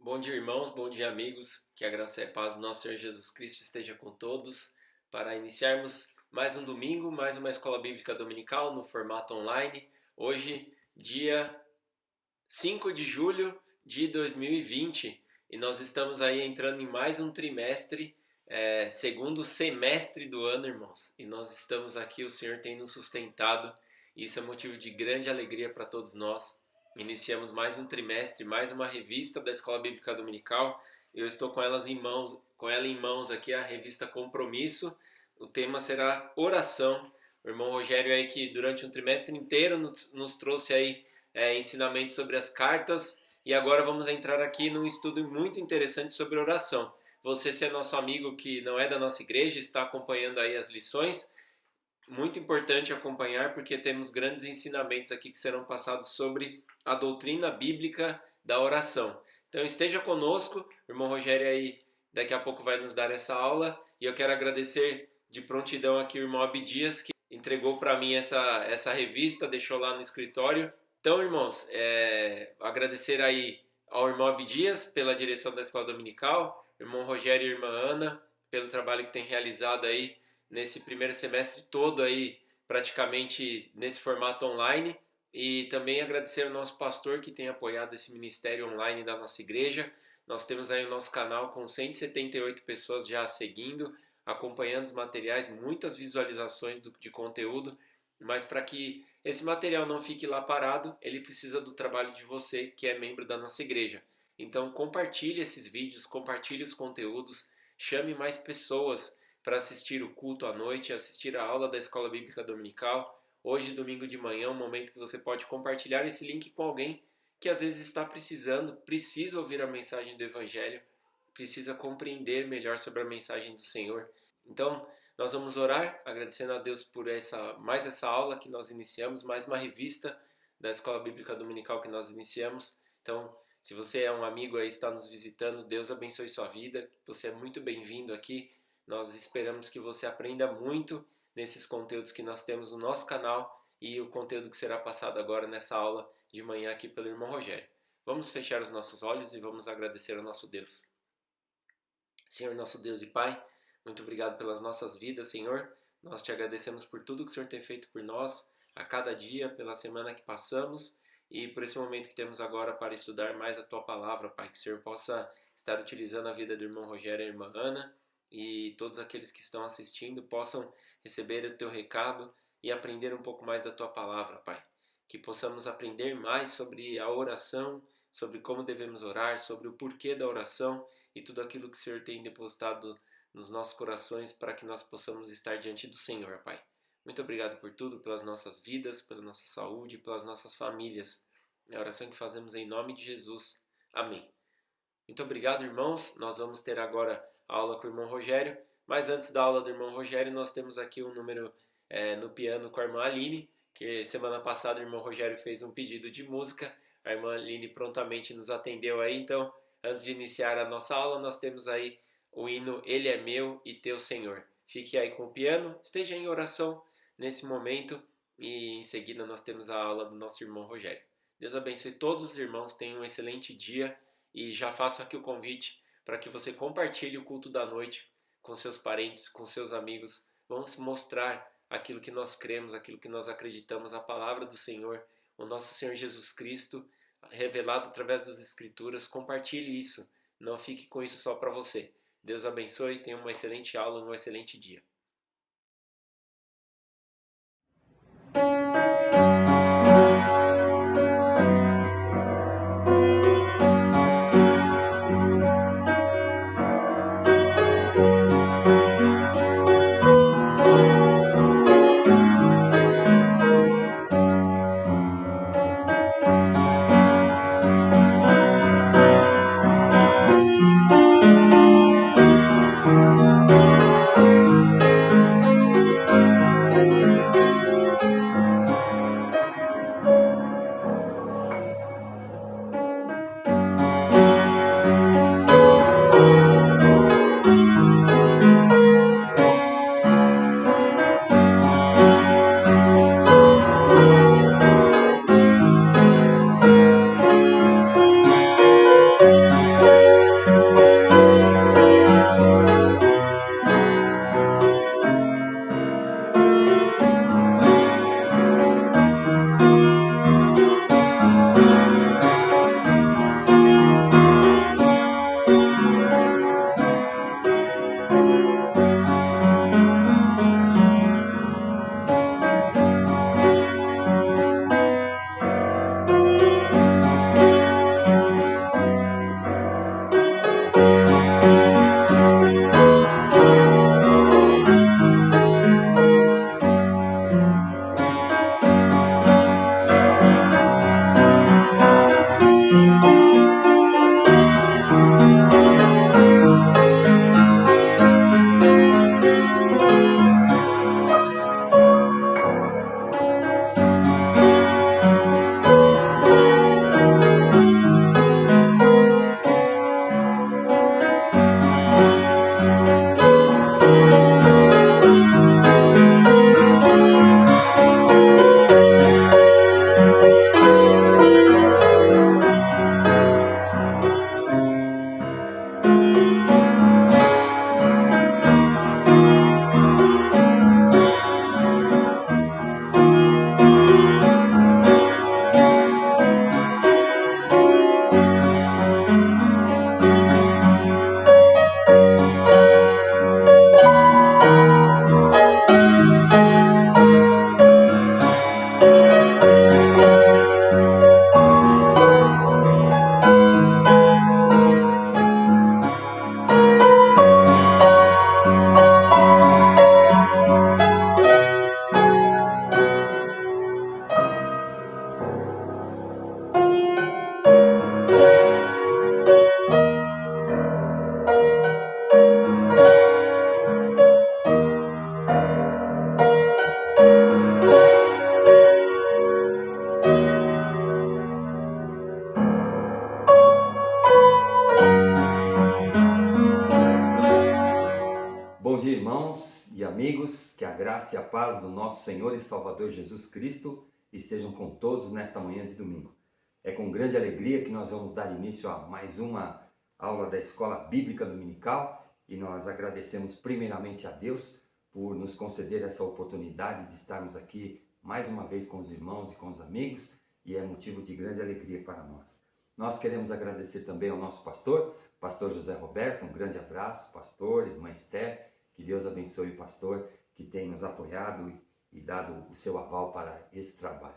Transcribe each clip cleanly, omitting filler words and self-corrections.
Bom dia, irmãos, bom dia, amigos. Que a graça e a paz do nosso Senhor Jesus Cristo esteja com todos para iniciarmos mais um domingo, mais uma escola bíblica dominical no formato online. Hoje, dia 5 de julho de 2020, e nós estamos aí entrando em mais um trimestre, segundo semestre do ano, irmãos. E nós estamos aqui, o Senhor tem nos sustentado, e isso é motivo de grande alegria para todos nós. Iniciamos mais um trimestre, mais uma revista da Escola Bíblica Dominical. Eu estou com ela em mãos aqui, a revista Compromisso. O tema será oração. O irmão Rogério aí que durante um trimestre inteiro nos trouxe aí ensinamentos sobre as cartas, e agora vamos entrar aqui num estudo muito interessante sobre oração. Você, se é nosso amigo que não é da nossa igreja, está acompanhando aí as lições. Muito importante acompanhar, porque temos grandes ensinamentos aqui que serão passados sobre a doutrina bíblica da oração. Então esteja conosco, o irmão Rogério aí daqui a pouco vai nos dar essa aula, e eu quero agradecer de prontidão aqui o irmão Abdias, que entregou para mim essa revista, deixou lá no escritório. Então, irmãos, agradecer aí ao irmão Abdias pela direção da Escola Dominical, irmão Rogério e irmã Ana pelo trabalho que tem realizado aí nesse primeiro semestre todo aí, praticamente nesse formato online. E também agradecer ao nosso pastor que tem apoiado esse ministério online da nossa igreja. Nós temos aí o nosso canal com 178 pessoas já seguindo, acompanhando os materiais, muitas visualizações de conteúdo, mas para que esse material não fique lá parado, ele precisa do trabalho de você que é membro da nossa igreja. Então compartilhe esses vídeos, compartilhe os conteúdos, chame mais pessoas para assistir o culto à noite, assistir a aula da Escola Bíblica Dominical. Hoje, domingo de manhã, um momento que você pode compartilhar esse link com alguém que às vezes está precisa ouvir a mensagem do Evangelho, precisa compreender melhor sobre a mensagem do Senhor. Então, nós vamos orar, agradecendo a Deus por mais essa aula que nós iniciamos, mais uma revista da Escola Bíblica Dominical que nós iniciamos. Então, se você é um amigo aí, está nos visitando, Deus abençoe sua vida, você é muito bem-vindo aqui. Nós esperamos que você aprenda muito nesses conteúdos que nós temos no nosso canal e o conteúdo que será passado agora nessa aula de manhã aqui pelo irmão Rogério. Vamos fechar os nossos olhos e vamos agradecer ao nosso Deus. Senhor, nosso Deus e Pai, muito obrigado pelas nossas vidas, Senhor. Nós te agradecemos por tudo que o Senhor tem feito por nós, a cada dia, pela semana que passamos e por esse momento que temos agora para estudar mais a Tua Palavra, Pai. Que o Senhor possa estar utilizando a vida do irmão Rogério e a irmã Ana, e todos aqueles que estão assistindo possam receber o Teu recado e aprender um pouco mais da Tua Palavra, Pai. Que possamos aprender mais sobre a oração, sobre como devemos orar, sobre o porquê da oração e tudo aquilo que o Senhor tem depositado nos nossos corações para que nós possamos estar diante do Senhor, Pai. Muito obrigado por tudo, pelas nossas vidas, pela nossa saúde, pelas nossas famílias. É a oração que fazemos em nome de Jesus. Amém. Muito obrigado, irmãos. Nós vamos ter agora a aula com o irmão Rogério, mas antes da aula do irmão Rogério, nós temos aqui um número no piano com a irmã Aline, que semana passada o irmão Rogério fez um pedido de música, a irmã Aline prontamente nos atendeu aí, então antes de iniciar a nossa aula, nós temos aí o hino Ele é Meu e Teu Senhor. Fique aí com o piano, esteja em oração nesse momento e em seguida nós temos a aula do nosso irmão Rogério. Deus abençoe todos os irmãos, tenham um excelente dia e já faço aqui o convite para que você compartilhe o culto da noite com seus parentes, com seus amigos. Vamos mostrar aquilo que nós cremos, aquilo que nós acreditamos, a palavra do Senhor, o nosso Senhor Jesus Cristo, revelado através das Escrituras. Compartilhe isso, não fique com isso só para você. Deus abençoe, tenha uma excelente aula, um excelente dia. e amigos, que a graça e a paz do nosso Senhor e Salvador Jesus Cristo estejam com todos nesta manhã de domingo. É com grande alegria que nós vamos dar início a mais uma aula da Escola Bíblica Dominical e nós agradecemos primeiramente a Deus por nos conceder essa oportunidade de estarmos aqui mais uma vez com os irmãos e com os amigos e é motivo de grande alegria para nós. Nós queremos agradecer também ao nosso pastor José Roberto, um grande abraço, pastor, irmã Esther, que Deus abençoe o pastor que tem nos apoiado e dado o seu aval para esse trabalho.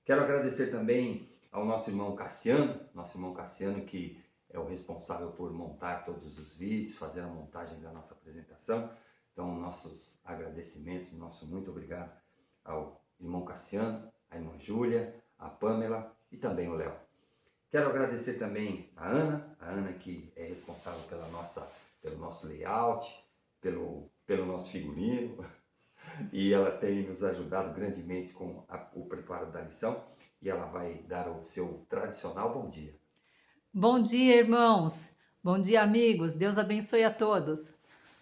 Quero agradecer também ao nosso irmão Cassiano que é o responsável por montar todos os vídeos, fazer a montagem da nossa apresentação. Então, nossos agradecimentos, nosso muito obrigado ao irmão Cassiano, à irmã Júlia, a Pamela e também o Léo. Quero agradecer também a Ana que é responsável pelo nosso layout, pelo nosso figurino, e ela tem nos ajudado grandemente com o preparo da lição, e ela vai dar o seu tradicional bom dia. Bom dia, irmãos. Bom dia, amigos. Deus abençoe a todos.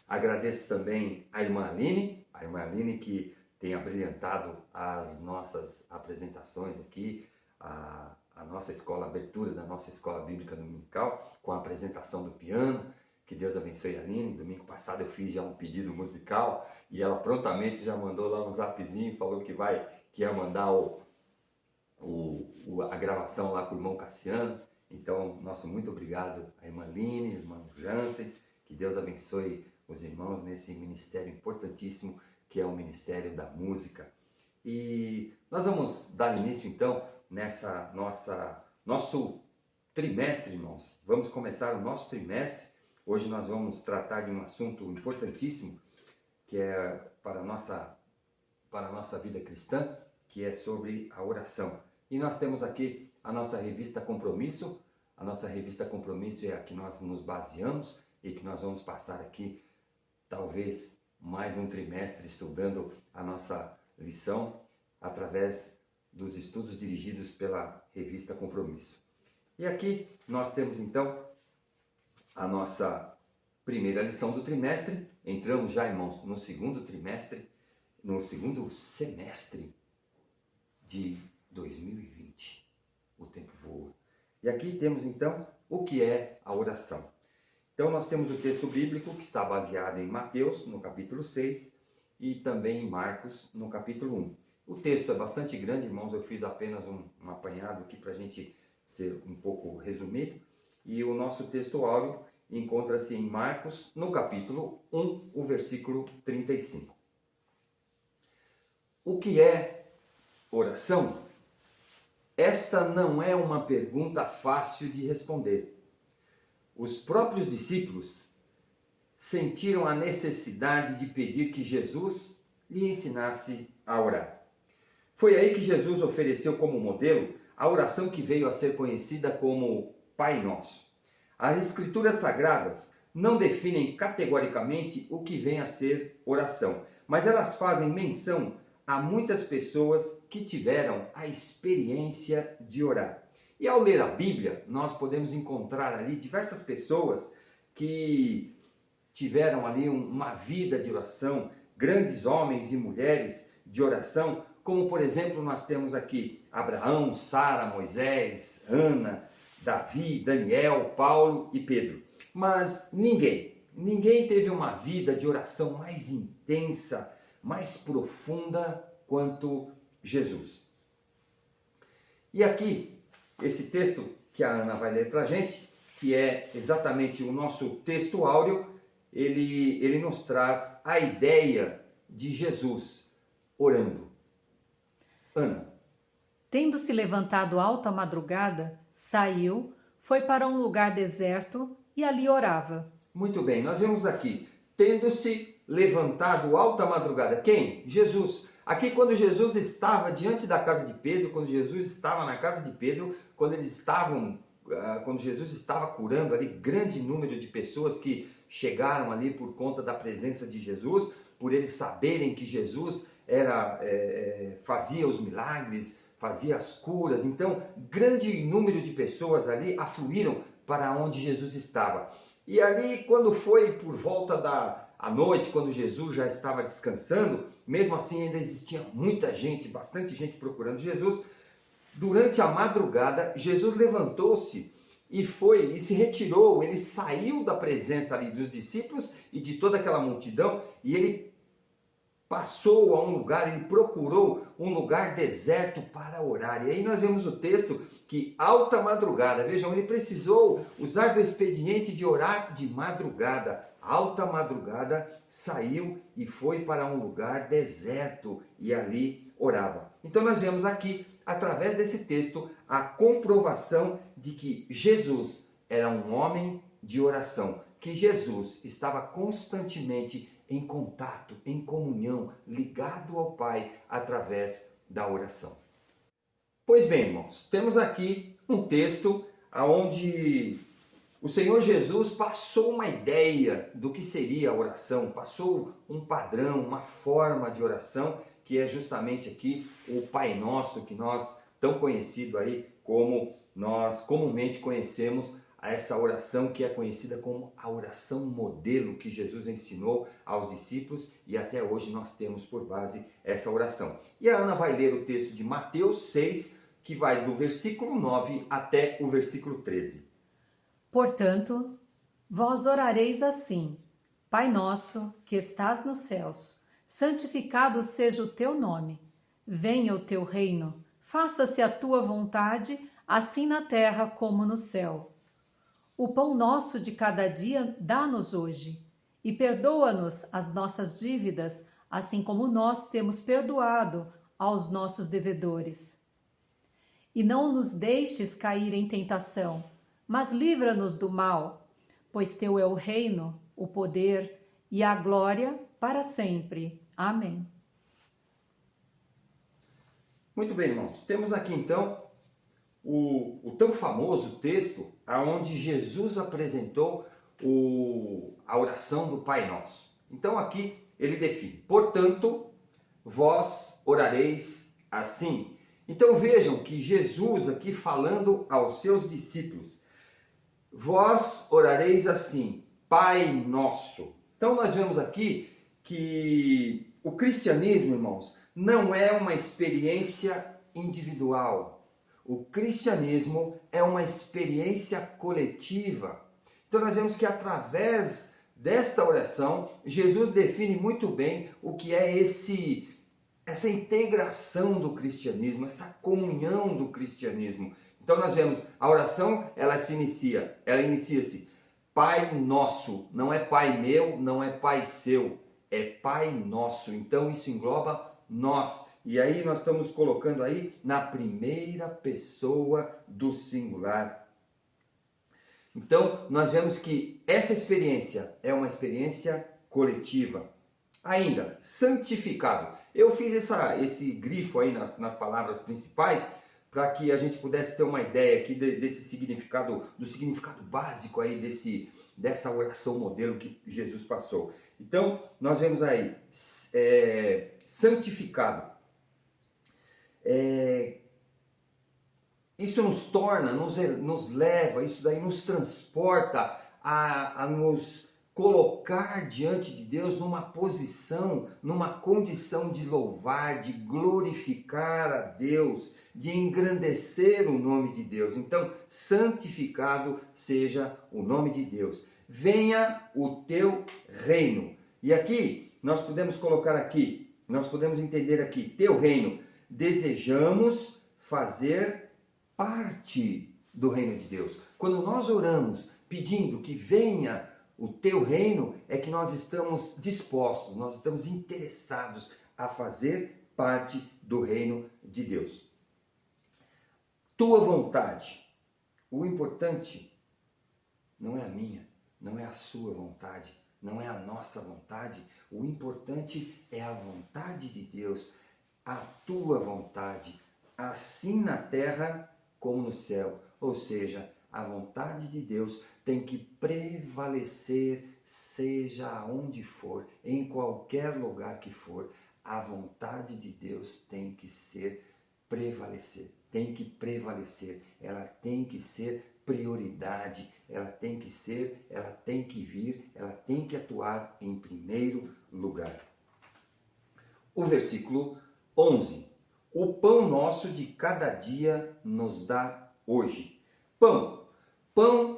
Agradeço também a irmã Aline que tem abrilhantado as nossas apresentações aqui, a nossa escola, a abertura da nossa escola bíblica dominical, com a apresentação do piano. Que Deus abençoe a Aline. Domingo passado eu fiz já um pedido musical e ela prontamente já mandou lá um zapzinho, falou que ia mandar a gravação lá para o irmão Cassiano. Então, nosso muito obrigado à irmã Aline, irmão Jansen. Que Deus abençoe os irmãos nesse ministério importantíssimo que é o Ministério da Música. E nós vamos dar início então nessa nosso trimestre, irmãos. Vamos começar o nosso trimestre. Hoje nós vamos tratar de um assunto importantíssimo que é para a nossa vida cristã, que é sobre a oração. E nós temos aqui a nossa revista Compromisso. A nossa revista Compromisso é a que nós nos baseamos e que nós vamos passar aqui talvez mais um trimestre estudando a nossa lição através dos estudos dirigidos pela revista Compromisso. E aqui nós temos então a nossa primeira lição do trimestre. Entramos já, irmãos, no segundo trimestre, no segundo semestre de 2020. O tempo voa. E aqui temos então o que é a oração. Então nós temos o texto bíblico que está baseado em Mateus, no capítulo 6, e também em Marcos, no capítulo 1. O texto é bastante grande, irmãos, eu fiz apenas um apanhado aqui para a gente ser um pouco resumido. E o nosso texto áureo encontra-se em Marcos, no capítulo 1, o versículo 35. O que é oração? Esta não é uma pergunta fácil de responder. Os próprios discípulos sentiram a necessidade de pedir que Jesus lhe ensinasse a orar. Foi aí que Jesus ofereceu como modelo a oração que veio a ser conhecida como Pai Nosso. As Escrituras Sagradas não definem categoricamente o que vem a ser oração, mas elas fazem menção a muitas pessoas que tiveram a experiência de orar. E ao ler a Bíblia, nós podemos encontrar ali diversas pessoas que tiveram ali uma vida de oração, grandes homens e mulheres de oração, como por exemplo nós temos aqui Abraão, Sara, Moisés, Ana, Davi, Daniel, Paulo e Pedro. Mas ninguém teve uma vida de oração mais intensa, mais profunda quanto Jesus. E aqui, esse texto que a Ana vai ler para a gente, que é exatamente o nosso texto áureo, ele nos traz a ideia de Jesus orando. Ana. Tendo se levantado alta madrugada, saiu, foi para um lugar deserto e ali orava. Muito bem, nós vemos aqui, tendo-se levantado alta madrugada. Quem? Jesus. Aqui quando Jesus estava diante da casa de Pedro, quando Jesus estava na casa de Pedro, quando Jesus estava curando ali grande número de pessoas que chegaram ali por conta da presença de Jesus, por eles saberem que Jesus fazia os milagres, fazia as curas. Então, grande número de pessoas ali afluíram para onde Jesus estava. E ali, quando foi por volta à noite, quando Jesus já estava descansando, mesmo assim ainda existia muita gente, bastante gente procurando Jesus. Durante a madrugada, Jesus levantou-se e foi e se retirou, ele saiu da presença ali dos discípulos e de toda aquela multidão, e ele passou a um lugar, ele procurou um lugar deserto para orar. E aí nós vemos o texto que alta madrugada, vejam, ele precisou usar do expediente de orar de madrugada. Alta madrugada saiu e foi para um lugar deserto e ali orava. Então nós vemos aqui, através desse texto, a comprovação de que Jesus era um homem de oração, que Jesus estava constantemente em contato, em comunhão, ligado ao Pai através da oração. Pois bem, irmãos, temos aqui um texto onde o Senhor Jesus passou uma ideia do que seria a oração, passou um padrão, uma forma de oração, que é justamente aqui o Pai Nosso, que nós, tão conhecido aí como nós comumente conhecemos, a essa oração que é conhecida como a oração modelo que Jesus ensinou aos discípulos, e até hoje nós temos por base essa oração. E a Ana vai ler o texto de Mateus 6, que vai do versículo 9 até o versículo 13. Portanto, vós orareis assim: Pai nosso, que estás nos céus, santificado seja o teu nome. Venha o teu reino, faça-se a tua vontade, assim na terra como no céu. O pão nosso de cada dia dá-nos hoje, e perdoa-nos as nossas dívidas, assim como nós temos perdoado aos nossos devedores. E não nos deixes cair em tentação, mas livra-nos do mal, pois teu é o reino, o poder e a glória para sempre. Amém. Muito bem, irmãos. Temos aqui então o tão famoso texto onde Jesus apresentou a oração do Pai Nosso. Então aqui ele define: portanto, vós orareis assim. Então vejam que Jesus aqui falando aos seus discípulos: vós orareis assim, Pai Nosso. Então nós vemos aqui que o cristianismo, irmãos, não é uma experiência individual. O cristianismo é uma experiência coletiva. Então nós vemos que através desta oração, Jesus define muito bem o que é essa integração do cristianismo, essa comunhão do cristianismo. Então nós vemos a oração, ela inicia-se Pai Nosso, não é Pai meu, não é Pai seu, é Pai Nosso. Então isso engloba nós. E aí nós estamos colocando aí na primeira pessoa do singular. Então nós vemos que essa experiência é uma experiência coletiva. Ainda, santificado. Eu fiz esse grifo aí nas palavras principais para que a gente pudesse ter uma ideia aqui desse significado, do significado básico aí dessa oração modelo que Jesus passou. Então nós vemos aí santificado. Isso nos torna, nos leva, isso daí nos transporta a nos colocar diante de Deus numa posição, numa condição de louvar, de glorificar a Deus, de engrandecer o nome de Deus. Então, santificado seja o nome de Deus. Venha o teu reino. E aqui, nós podemos entender aqui, teu reino. Desejamos fazer parte do reino de Deus. Quando nós oramos pedindo que venha o teu reino, é que nós estamos dispostos, nós estamos interessados a fazer parte do reino de Deus. Tua vontade. O importante não é a minha, não é a sua vontade, não é a nossa vontade. O importante é a vontade de Deus, a tua vontade, assim na terra como no céu. Ou seja, a vontade de Deus tem que prevalecer, seja aonde for, em qualquer lugar que for. A vontade de Deus tem que ser prevalecer, ela tem que ser prioridade, ela tem que vir, ela tem que atuar em primeiro lugar. O versículo 11. O pão nosso de cada dia nos dá hoje. Pão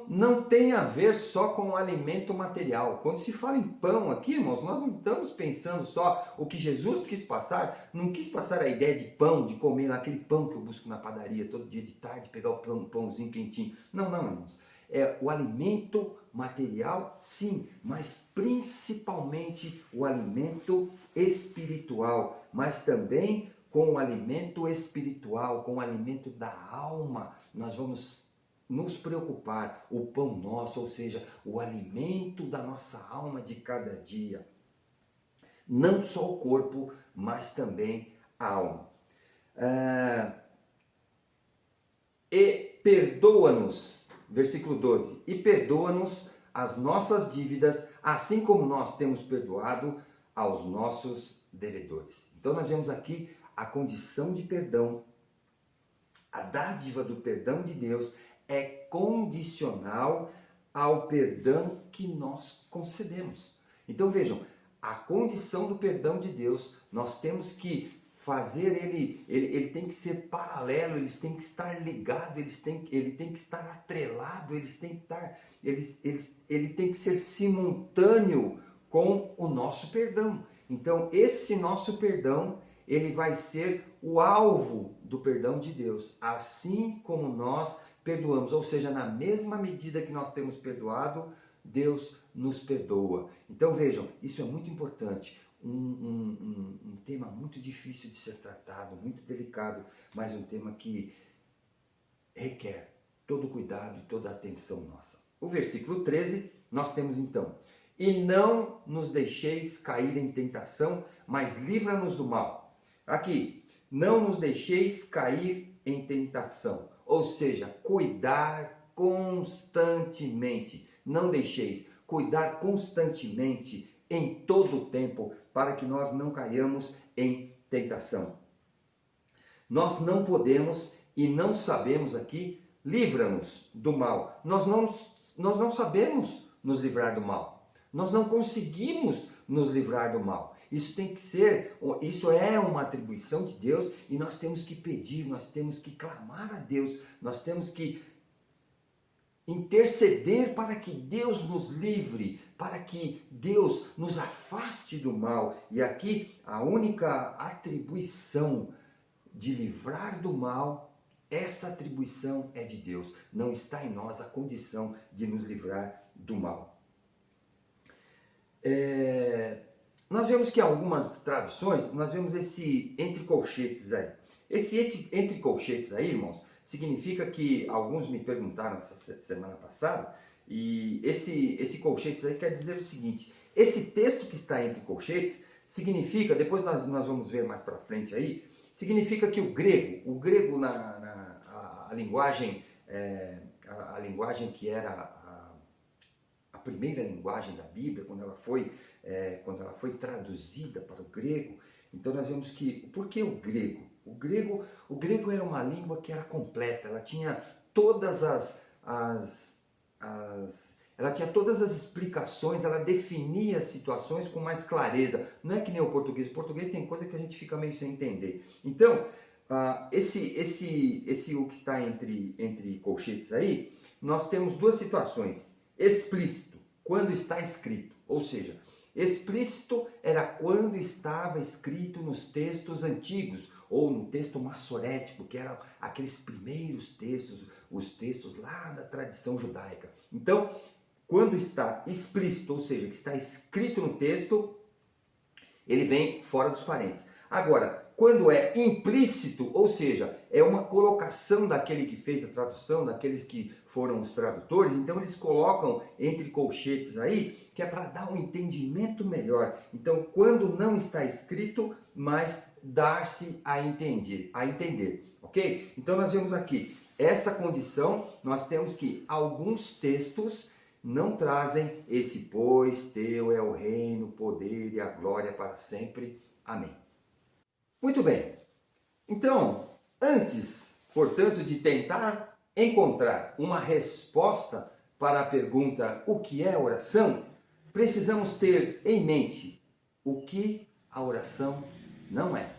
não tem a ver só com o alimento material. Quando se fala em pão aqui, irmãos, nós não estamos pensando só o que Jesus quis passar. Não quis passar a ideia de pão, de comer aquele pão que eu busco na padaria todo dia de tarde, pegar o pãozinho quentinho. Não, irmãos. É o alimento material, sim, mas principalmente o alimento espiritual, mas também com o alimento espiritual, com o alimento da alma, nós vamos nos preocupar, o pão nosso, ou seja, o alimento da nossa alma de cada dia. Não só o corpo, mas também a alma. E perdoa-nos, versículo 12, e perdoa-nos as nossas dívidas, assim como nós temos perdoado aos nossos devedores. Então nós vemos aqui a condição de perdão, a dádiva do perdão de Deus é condicional ao perdão que nós concedemos. Então vejam, a condição do perdão de Deus, nós temos que fazer ele tem que ser paralelo, eles têm que estar ligados, ele tem que estar atrelado, ele tem que ser simultâneo com o nosso perdão. Então esse nosso perdão, ele vai ser o alvo do perdão de Deus, assim como nós perdoamos, ou seja, na mesma medida que nós temos perdoado, Deus nos perdoa. Então vejam, isso é muito importante, um tema muito difícil de ser tratado, muito delicado, mas um tema que requer todo cuidado e toda atenção nossa. O versículo 13, nós temos então, e não nos deixeis cair em tentação, mas livra-nos do mal. Aqui, não nos deixeis cair em tentação. Ou seja, cuidar constantemente. Não deixeis, cuidar constantemente, em todo o tempo, para que nós não caiamos em tentação. Nós não podemos e não sabemos aqui, livra-nos do mal. Nós não sabemos nos livrar do mal. Nós não conseguimos nos livrar do mal. Isso é uma atribuição de Deus e nós temos que pedir, nós temos que clamar a Deus, nós temos que interceder para que Deus nos livre, para que Deus nos afaste do mal. E aqui a única atribuição de livrar do mal, essa atribuição é de Deus. Não está em nós a condição de nos livrar do mal. Nós vemos que em algumas traduções, nós vemos esse entre colchetes aí. Esse entre colchetes aí, irmãos, significa que alguns me perguntaram essa semana passada, e esse colchetes aí quer dizer o seguinte, esse texto que está entre colchetes significa, depois nós vamos ver mais para frente aí, significa que o grego a linguagem que era a primeira linguagem da Bíblia, quando ela foi traduzida para o grego, então nós vemos que, por que o grego? O grego era uma língua que era completa, ela tinha todas ela tinha todas as explicações, ela definia as situações com mais clareza. Não é que nem o português tem coisa que a gente fica meio sem entender. Então, esse o que está entre colchetes aí, nós temos duas situações. Explícito, quando está escrito, ou seja, explícito era quando estava escrito nos textos antigos, ou no texto massorético, que eram aqueles primeiros textos, os textos lá da tradição judaica. Então, quando está explícito, ou seja, que está escrito no texto, ele vem fora dos parênteses. Agora, quando é implícito, ou seja, é uma colocação daquele que fez a tradução, daqueles que foram os tradutores, então eles colocam entre colchetes aí, que é para dar um entendimento melhor. Então, quando não está escrito, mas dar-se a entender, ok? Então, nós vemos aqui, essa condição, nós temos que alguns textos não trazem esse pois teu é o reino, o poder e a glória para sempre. Amém. Muito bem, então, Antes, portanto, de tentar encontrar uma resposta para a pergunta o que é oração, precisamos ter em mente o que a oração não é.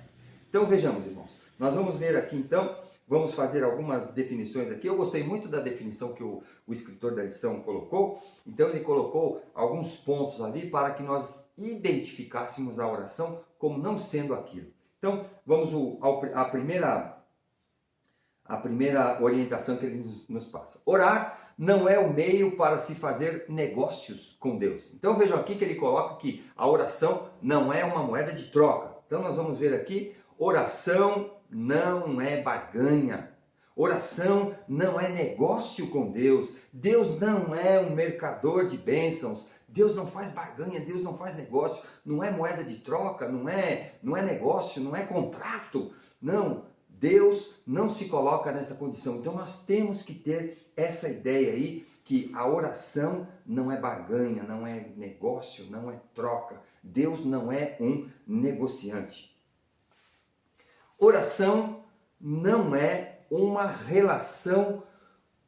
Então vejamos, irmãos, nós vamos ver aqui então, vamos fazer algumas definições aqui. Eu gostei muito da definição que o escritor da lição colocou. Então ele colocou alguns pontos ali para que nós identificássemos a oração como não sendo aquilo. Então vamos à primeira orientação que ele nos passa. Orar não é o meio para se fazer negócios com Deus. Então vejam aqui que ele coloca que a oração não é uma moeda de troca. Então nós vamos ver aqui, oração não é barganha. Oração não é negócio com Deus. Deus não é um mercador de bênçãos. Deus não faz barganha, Deus não faz negócio. Não é moeda de troca, não é negócio, não é contrato. Não, Deus não se coloca nessa condição. Então nós temos que ter essa ideia aí que a oração não é barganha, não é negócio, não é troca. Deus não é um negociante. Oração não é uma relação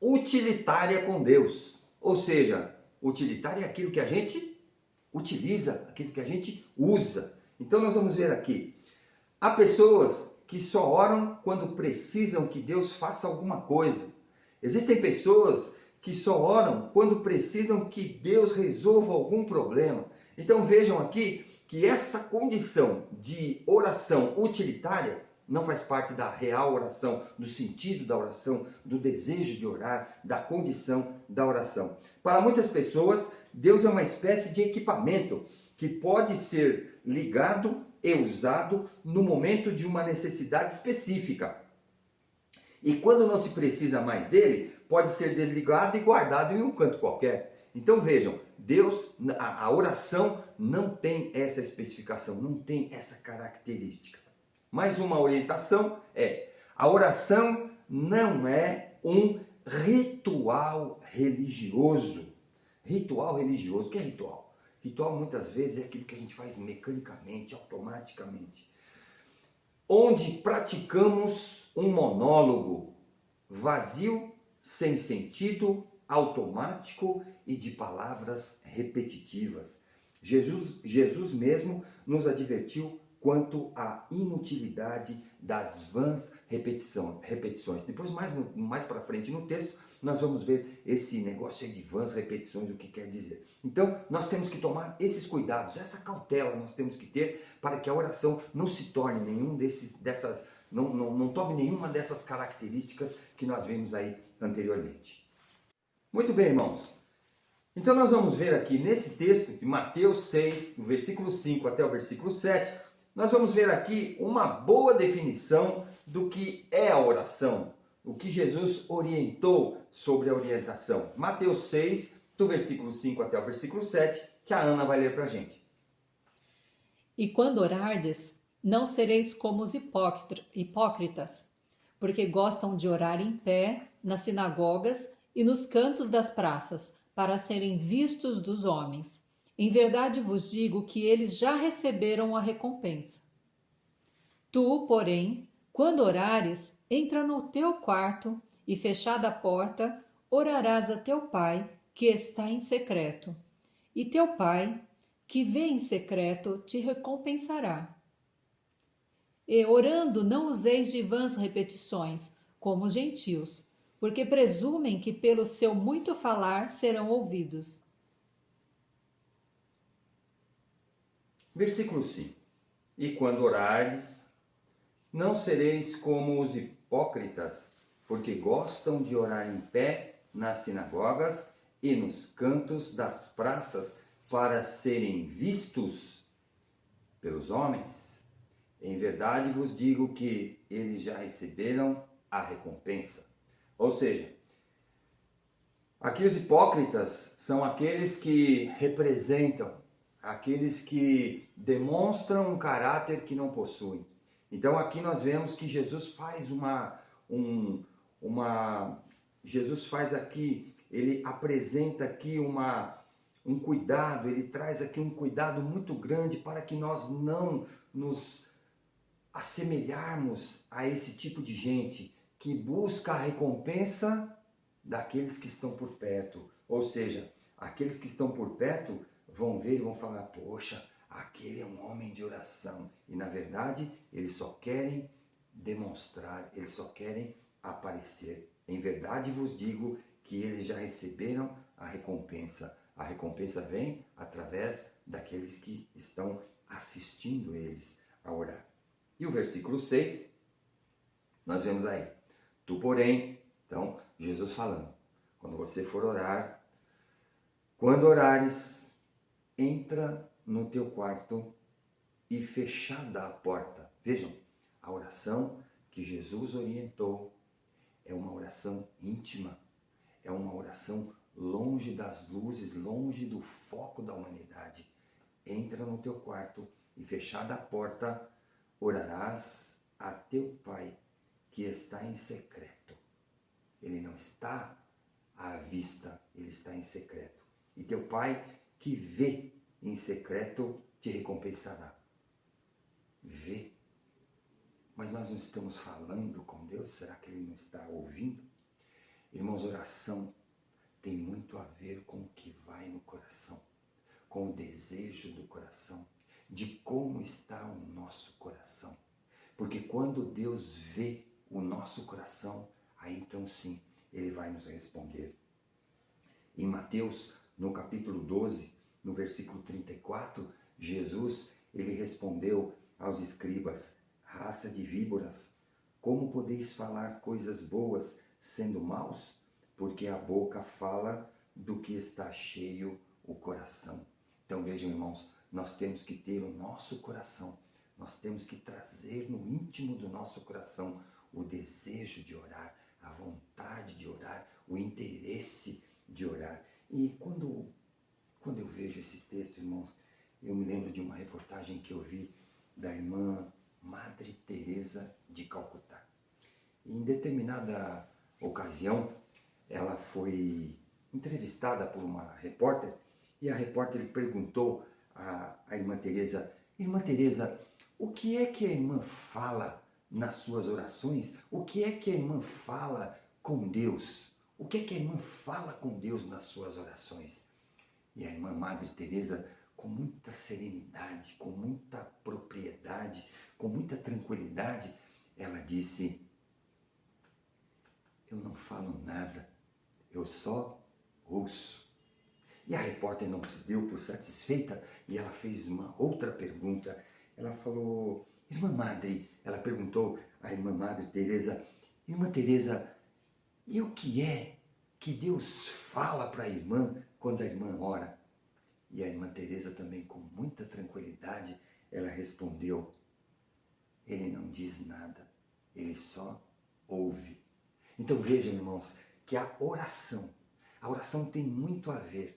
utilitária com Deus. Ou seja, utilitária é aquilo que a gente utiliza, aquilo que a gente usa. Então nós vamos ver aqui. Há pessoas que só oram quando precisam que Deus faça alguma coisa. Existem pessoas que só oram quando precisam que Deus resolva algum problema. Então vejam aqui que essa condição de oração utilitária não faz parte da real oração, do sentido da oração, do desejo de orar, da condição da oração. Para muitas pessoas, Deus é uma espécie de equipamento que pode ser ligado e usado no momento de uma necessidade específica. E quando não se precisa mais dele, pode ser desligado e guardado em um canto qualquer. Então vejam, Deus, a oração não tem essa especificação, não tem essa característica. Mais uma orientação é, a oração não é um ritual religioso. Ritual religioso, o que é ritual? Ritual muitas vezes é aquilo que a gente faz mecanicamente, automaticamente. Onde praticamos um monólogo vazio, sem sentido, automático e de palavras repetitivas. Jesus mesmo nos advertiu quanto à inutilidade das vãs repetições. Depois, mais para frente no texto, nós vamos ver esse negócio aí de vãs repetições, o que quer dizer. Então, nós temos que tomar esses cuidados, essa cautela nós temos que ter para que a oração não se torne não tome nenhuma dessas características que nós vimos aí anteriormente. Muito bem, irmãos. Então, nós vamos ver aqui nesse texto de Mateus 6, do versículo 5 até o versículo 7, nós vamos ver aqui uma boa definição do que é a oração, o que Jesus orientou sobre a orientação. Mateus 6, do versículo 5 até o versículo 7, que a Ana vai ler para a gente. E quando orardes, não sereis como os hipócritas, porque gostam de orar em pé, nas sinagogas e nos cantos das praças, para serem vistos dos homens. Em verdade vos digo que eles já receberam a recompensa. Tu, porém, quando orares, entra no teu quarto e, fechada a porta, orarás a teu Pai, que está em secreto. E teu Pai, que vê em secreto, te recompensará. E, orando, não useis de vãs repetições, como os gentios, porque presumem que pelo seu muito falar serão ouvidos. Versículo 5. E quando orardes, não sereis como os hipócritas, porque gostam de orar em pé nas sinagogas e nos cantos das praças para serem vistos pelos homens. Em verdade vos digo que eles já receberam a recompensa. Ou seja, aqui os hipócritas são aqueles que representam, aqueles que demonstram um caráter que não possuem. Então aqui nós vemos que Jesus faz Jesus faz aqui, ele apresenta aqui um cuidado, ele traz aqui um cuidado muito grande para que nós não nos assemelharmos a esse tipo de gente que busca a recompensa daqueles que estão por perto. Ou seja, aqueles que estão por perto vão ver e vão falar, poxa, aquele é um homem de oração. E na verdade, eles só querem demonstrar, eles só querem aparecer. Em verdade vos digo que eles já receberam a recompensa. A recompensa vem através daqueles que estão assistindo eles a orar. E o versículo 6, nós vemos aí. Tu, porém, então, Jesus falando, quando você for orar, quando orares, entra no teu quarto e fechada a porta. Vejam, a oração que Jesus orientou é uma oração íntima, é uma oração longe das luzes, longe do foco da humanidade. Entra no teu quarto e fechada a porta, orarás a teu Pai que está em secreto. Ele não está à vista, ele está em secreto. E teu Pai que vê em secreto te recompensará. Vê. Mas nós não estamos falando com Deus? Será que Ele não está ouvindo? Irmãos, oração tem muito a ver com o que vai no coração, com o desejo do coração, de como está o nosso coração. Porque quando Deus vê o nosso coração, aí então sim, Ele vai nos responder. Em Mateus, no capítulo 12, no versículo 34, Jesus, ele respondeu aos escribas, raça de víboras, como podeis falar coisas boas sendo maus? Porque a boca fala do que está cheio o coração. Então vejam, irmãos, nós temos que ter o nosso coração, nós temos que trazer no íntimo do nosso coração o desejo de orar, a vontade de orar, o interesse de orar. E quando eu vejo esse texto, irmãos, eu me lembro de uma reportagem que eu vi da irmã Madre Teresa de Calcutá. Em determinada ocasião, ela foi entrevistada por uma repórter e a repórter perguntou à irmã Teresa, o que é que a irmã fala nas suas orações? O que é que a irmã fala com Deus? O que é que a irmã fala com Deus nas suas orações? E a irmã Madre Teresa, com muita serenidade, com muita propriedade, com muita tranquilidade, ela disse, eu não falo nada, eu só ouço. E a repórter não se deu por satisfeita e ela fez uma outra pergunta. Ela falou, irmã Madre, ela perguntou à irmã Madre Teresa, irmã Teresa, e o que é que Deus fala para a irmã quando a irmã ora? E a irmã Teresa também, com muita tranquilidade, ela respondeu, ele não diz nada, ele só ouve. Então vejam, irmãos, que a oração tem muito a ver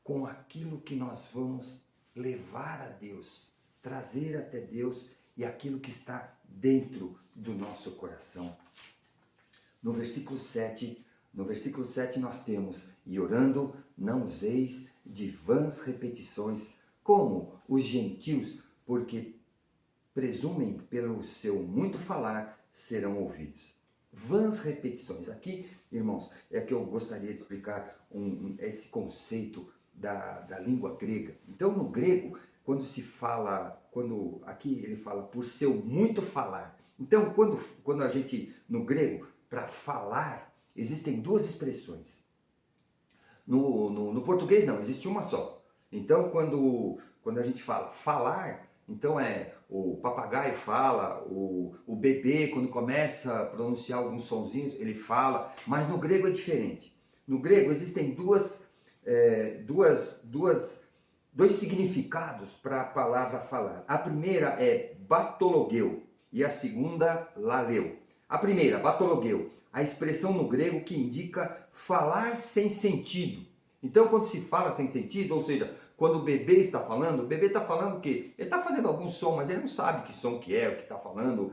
com aquilo que nós vamos levar a Deus, trazer até Deus e aquilo que está dentro do nosso coração. No versículo 7 nós temos, e orando não useis de vãs repetições, como os gentios, porque presumem pelo seu muito falar serão ouvidos. Vãs repetições. Aqui, irmãos, é que eu gostaria de explicar esse conceito da língua grega. Então, no grego, quando aqui ele fala por seu muito falar. Então, quando a gente, no grego, para falar, existem duas expressões. No português não, existe uma só. Então, quando a gente fala falar, então o papagaio fala, o bebê, quando começa a pronunciar alguns sonzinhos, ele fala, mas no grego é diferente. No grego existem dois significados para a palavra falar. A primeira é batologueu e a segunda laleu. A primeira, batologueu, a expressão no grego que indica falar sem sentido. Então, quando se fala sem sentido, ou seja, quando o bebê está falando, o bebê está falando o quê? Ele está fazendo algum som, mas ele não sabe que som que é, o que está falando.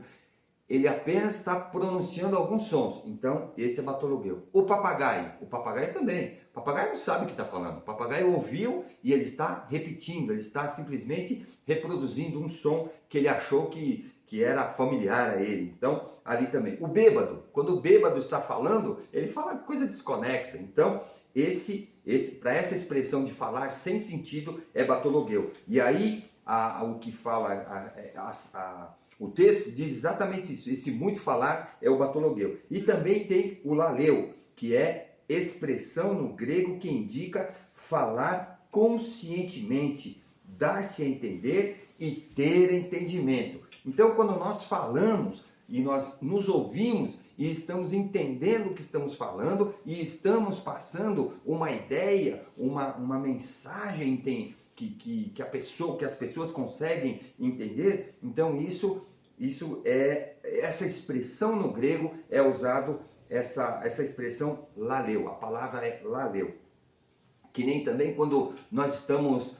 Ele apenas está pronunciando alguns sons. Então, esse é batologueu. O papagaio também. O papagaio não sabe o que está falando. O papagaio ouviu e ele está repetindo, ele está simplesmente reproduzindo um som que ele achou que que era familiar a ele. Então, ali também. O bêbado, quando o bêbado está falando, ele fala coisa desconexa. Então, para essa expressão de falar sem sentido é batologueu. E aí, o que fala, o texto diz exatamente isso. Esse muito falar é o batologueu. E também tem o laleu, que é expressão no grego que indica falar conscientemente, dar-se a entender e ter entendimento. Então, quando nós falamos e nós nos ouvimos e estamos entendendo o que estamos falando e estamos passando uma ideia, uma mensagem que as pessoas conseguem entender, então essa expressão no grego é usado essa expressão laleu, a palavra é laleu. Que nem também quando nós estamos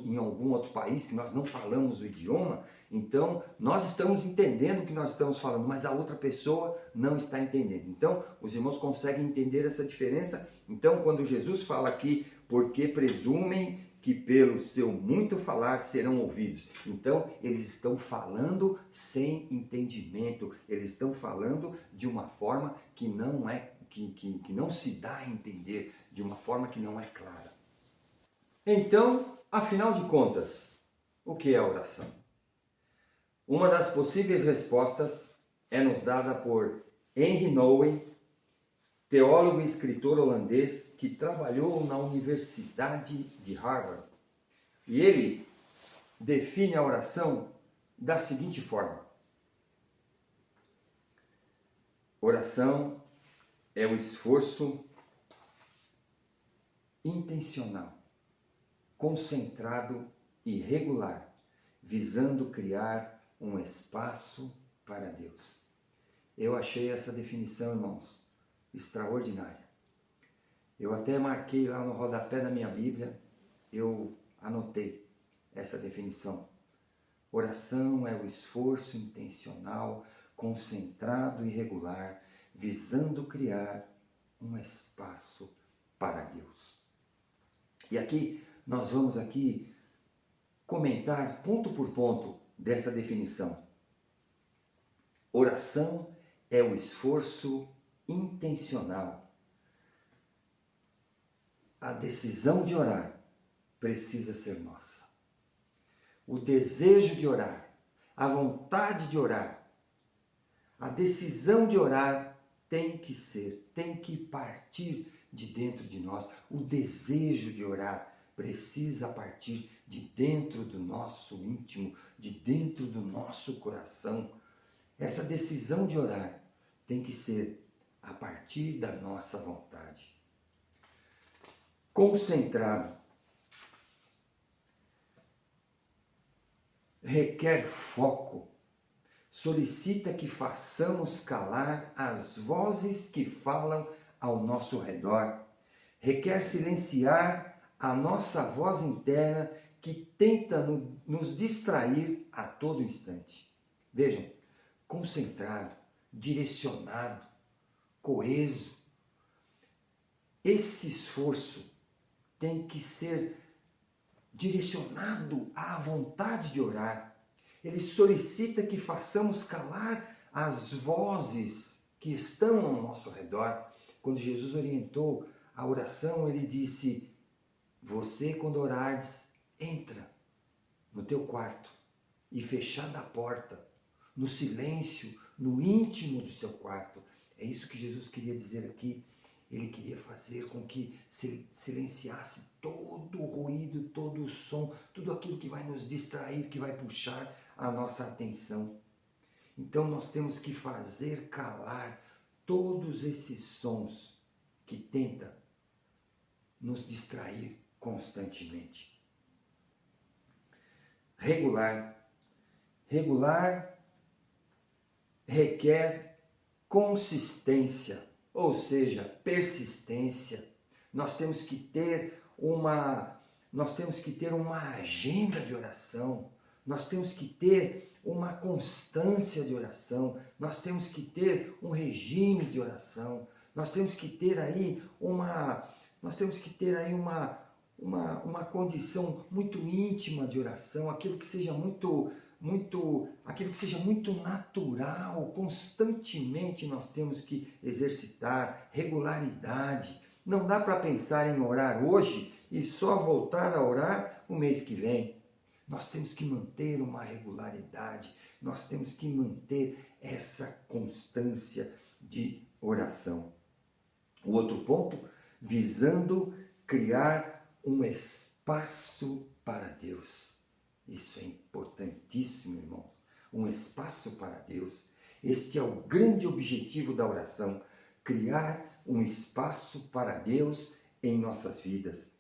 em algum outro país que nós não falamos o idioma, então nós estamos entendendo o que nós estamos falando, mas a outra pessoa não está entendendo. Então os irmãos conseguem entender essa diferença. Então quando Jesus fala aqui, porque presumem que pelo seu muito falar serão ouvidos. Então eles estão falando sem entendimento, eles estão falando de uma forma que não se dá a entender, de uma forma que não é clara. Então, afinal de contas, o que é a oração? Uma das possíveis respostas é nos dada por Henry Nouwen, teólogo e escritor holandês que trabalhou na Universidade de Harvard. E ele define a oração da seguinte forma: oração é o esforço intencional, concentrado e regular, visando criar um espaço para Deus. Eu achei essa definição, irmãos, extraordinária. Eu até marquei lá no rodapé da minha Bíblia, eu anotei essa definição. Oração é o esforço intencional, concentrado e regular, visando criar um espaço para Deus. E aqui, nós vamos comentar ponto por ponto dessa definição. Oração é o esforço intencional. A decisão de orar precisa ser nossa. O desejo de orar, a vontade de orar, a decisão de orar tem que partir de dentro de nós. O desejo de orar precisa partir de dentro do nosso íntimo, de dentro do nosso coração. Essa decisão de orar tem que ser a partir da nossa vontade. Concentrado requer foco, solicita que façamos calar as vozes que falam ao nosso redor, requer silenciar a nossa voz interna que tenta nos distrair a todo instante. Vejam, concentrado, direcionado, coeso. Esse esforço tem que ser direcionado à vontade de orar. Ele solicita que façamos calar as vozes que estão ao nosso redor. Quando Jesus orientou a oração, ele disse: você, quando orares, entra no teu quarto e fechada a porta, no silêncio, no íntimo do seu quarto. É isso que Jesus queria dizer aqui. Ele queria fazer com que se silenciasse todo o ruído, todo o som, tudo aquilo que vai nos distrair, que vai puxar a nossa atenção. Então nós temos que fazer calar todos esses sons que tentam nos distrair constantemente. Regular requer consistência, ou seja, persistência. Nós temos que ter uma agenda de oração. Nós temos que ter uma constância de oração. Nós temos que ter um regime de oração. Nós temos que ter aí uma condição muito íntima de oração, aquilo que seja muito aquilo que seja muito natural, constantemente nós temos que exercitar regularidade. Não dá para pensar em orar hoje e só voltar a orar o mês que vem. Nós temos que manter uma regularidade, nós temos que manter essa constância de oração. O outro ponto, visando criar um espaço para Deus. Isso é importantíssimo, irmãos. Um espaço para Deus. Este é o grande objetivo da oração, criar um espaço para Deus em nossas vidas.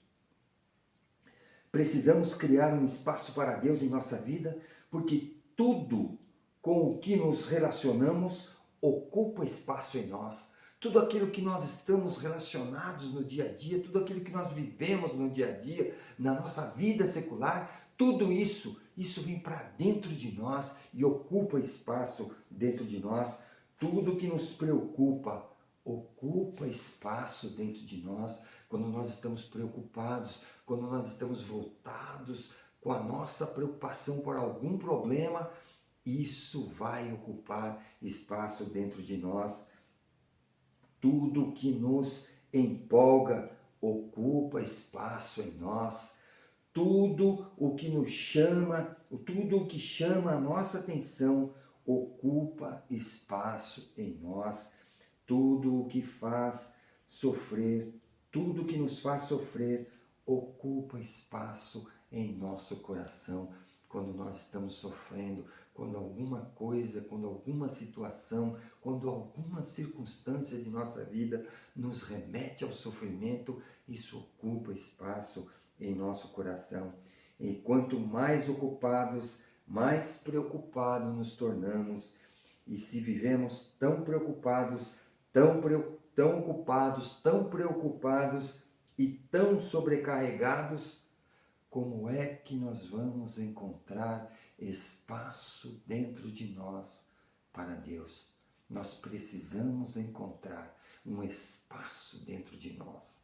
Precisamos criar um espaço para Deus em nossa vida, porque tudo com o que nos relacionamos ocupa espaço em nós. Tudo aquilo que nós estamos relacionados no dia a dia, tudo aquilo que nós vivemos no dia a dia, na nossa vida secular, tudo isso vem para dentro de nós e ocupa espaço dentro de nós. Tudo que nos preocupa ocupa espaço dentro de nós. Quando nós estamos preocupados, quando nós estamos voltados com a nossa preocupação por algum problema, isso vai ocupar espaço dentro de nós. Tudo que nos empolga ocupa espaço em nós. Tudo o que nos chama, tudo o que chama a nossa atenção ocupa espaço em nós. Tudo o que faz sofrer, tudo que nos faz sofrer ocupa espaço em nosso coração. Quando nós estamos sofrendo, quando alguma coisa, quando alguma situação, quando alguma circunstância de nossa vida nos remete ao sofrimento, isso ocupa espaço em nosso coração. E quanto mais ocupados, mais preocupados nos tornamos. E se vivemos tão preocupados, tão ocupados, tão preocupados e tão sobrecarregados, como é que nós vamos encontrar espaço dentro de nós para Deus? Nós precisamos encontrar um espaço dentro de nós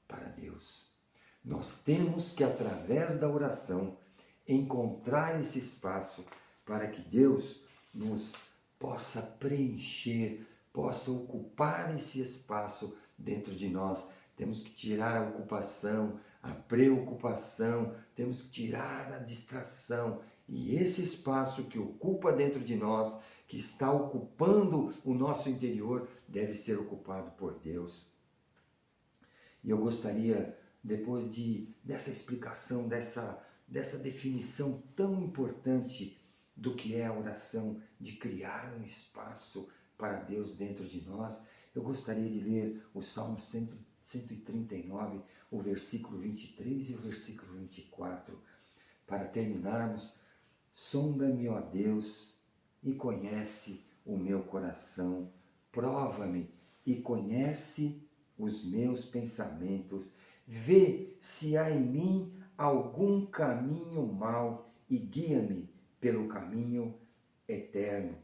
para Deus. Nós temos que, através da oração, encontrar esse espaço para que Deus nos possa preencher, possa ocupar esse espaço dentro de nós. Temos que tirar a ocupação, a preocupação, temos que tirar a distração. E esse espaço que ocupa dentro de nós, que está ocupando o nosso interior, deve ser ocupado por Deus. E eu gostaria, depois dessa explicação, dessa definição tão importante do que é a oração, de criar um espaço para Deus dentro de nós, eu gostaria de ler o Salmo 139, o versículo 23 e o versículo 24. Para terminarmos, sonda-me, ó Deus, e conhece o meu coração, prova-me e conhece os meus pensamentos, vê se há em mim algum caminho mau e guia-me pelo caminho eterno.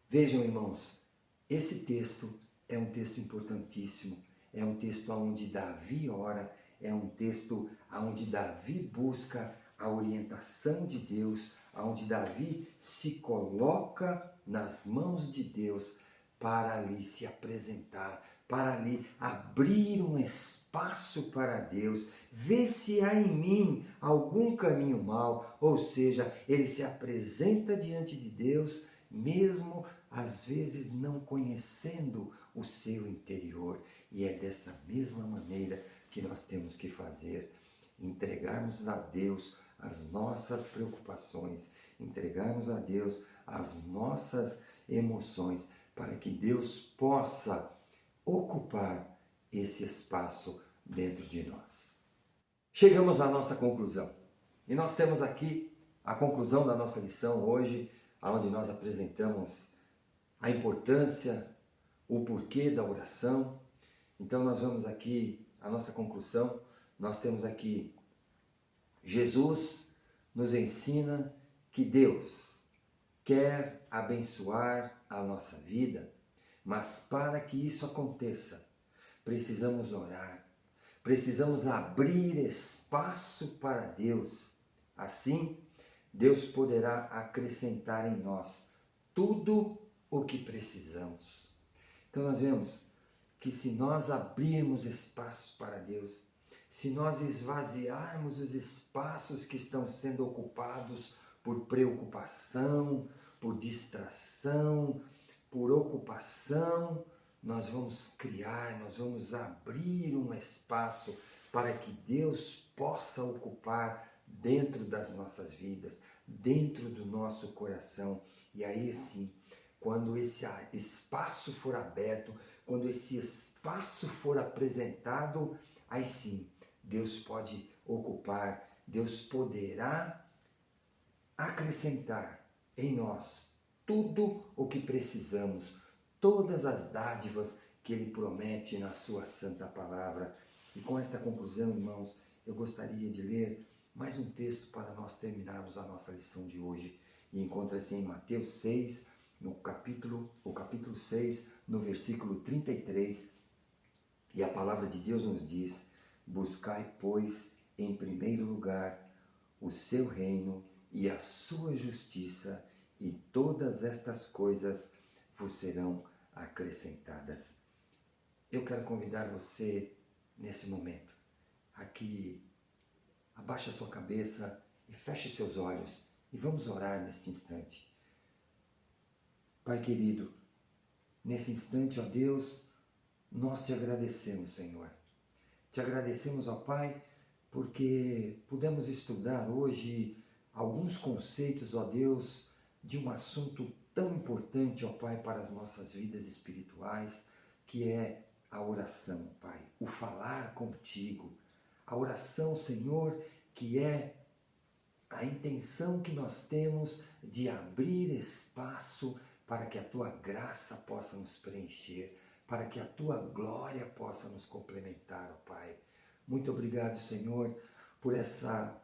Vejam, irmãos, esse texto é um texto importantíssimo, é um texto onde Davi ora, é um texto onde Davi busca a orientação de Deus, onde Davi se coloca nas mãos de Deus para ali se apresentar, para ali abrir um espaço para Deus, ver se há em mim algum caminho mau, ou seja, ele se apresenta diante de Deus, mesmo às vezes não conhecendo o seu interior. E é desta mesma maneira que nós temos que fazer, entregarmos a Deus as nossas preocupações, entregarmos a Deus as nossas emoções, para que Deus possa ocupar esse espaço dentro de nós. Chegamos à nossa conclusão. E nós temos aqui a conclusão da nossa lição hoje, onde nós apresentamos a importância, o porquê da oração. Então nós vamos aqui, a nossa conclusão, nós temos aqui, Jesus nos ensina que Deus quer abençoar a nossa vida, mas para que isso aconteça, precisamos orar, precisamos abrir espaço para Deus. Assim, Deus poderá acrescentar em nós tudo o que precisamos. Então nós vemos que se nós abrirmos espaço para Deus, se nós esvaziarmos os espaços que estão sendo ocupados por preocupação, por distração, por ocupação, nós vamos criar, nós vamos abrir um espaço para que Deus possa ocupar dentro das nossas vidas, dentro do nosso coração. E aí sim, quando esse espaço for aberto, quando esse espaço for apresentado, aí sim, Deus pode ocupar, Deus poderá acrescentar em nós tudo o que precisamos, todas as dádivas que Ele promete na sua santa palavra. E com esta conclusão, irmãos, eu gostaria de ler mais um texto para nós terminarmos a nossa lição de hoje. E encontra-se em Mateus 6, o capítulo 6, no versículo 33. E a palavra de Deus nos diz: buscai, pois, em primeiro lugar o seu reino e a sua justiça, e todas estas coisas vos serão acrescentadas. Eu quero convidar você nesse momento a que abaixe a sua cabeça e feche seus olhos e vamos orar neste instante. Pai querido, nesse instante, ó Deus, nós te agradecemos, Senhor. Te agradecemos, ó Pai, porque pudemos estudar hoje alguns conceitos, ó Deus, de um assunto tão importante, ó Pai, para as nossas vidas espirituais, que é a oração, Pai, o falar contigo. A oração, Senhor, que é a intenção que nós temos de abrir espaço para que a Tua graça possa nos preencher, para que a Tua glória possa nos complementar, ó Pai. Muito obrigado, Senhor, por essa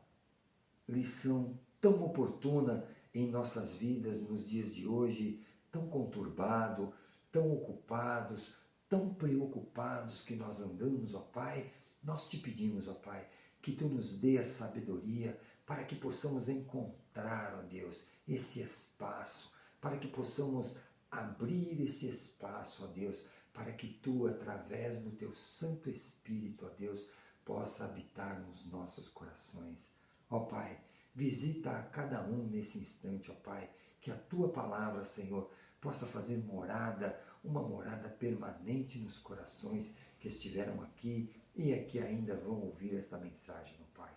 lição tão oportuna em nossas vidas nos dias de hoje, tão conturbado, tão ocupados, tão preocupados que nós andamos, ó Pai. Nós te pedimos, ó Pai, que Tu nos dê a sabedoria para que possamos encontrar, ó Deus, esse espaço, para que possamos abrir esse espaço, ó Deus, para que Tu, através do Teu Santo Espírito, ó Deus, possa habitar nos nossos corações. Ó Pai, visita a cada um nesse instante, ó Pai, que a Tua palavra, Senhor, possa fazer morada, uma morada permanente nos corações que estiveram aqui e que ainda vão ouvir esta mensagem, ó Pai.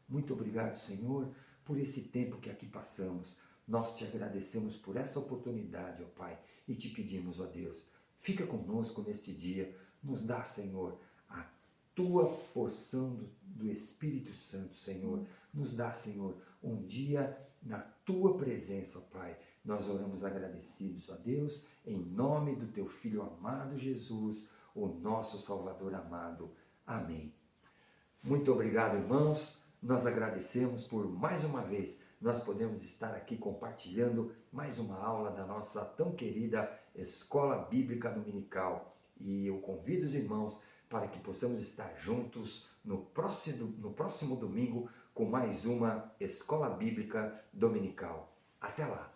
Muito obrigado, Senhor, por esse tempo que aqui passamos. Nós te agradecemos por essa oportunidade, ó Pai, e te pedimos, ó Deus, fica conosco neste dia, nos dá, Senhor, a Tua porção do Espírito Santo, Senhor. Nos dá, Senhor, um dia na Tua presença, ó Pai. Nós oramos agradecidos, ó Deus, em nome do Teu Filho amado Jesus, o nosso Salvador amado. Amém. Muito obrigado, irmãos. Nós agradecemos por mais uma vez nós podemos estar aqui compartilhando mais uma aula da nossa tão querida Escola Bíblica Dominical. E eu convido os irmãos para que possamos estar juntos no próximo domingo com mais uma Escola Bíblica Dominical. Até lá!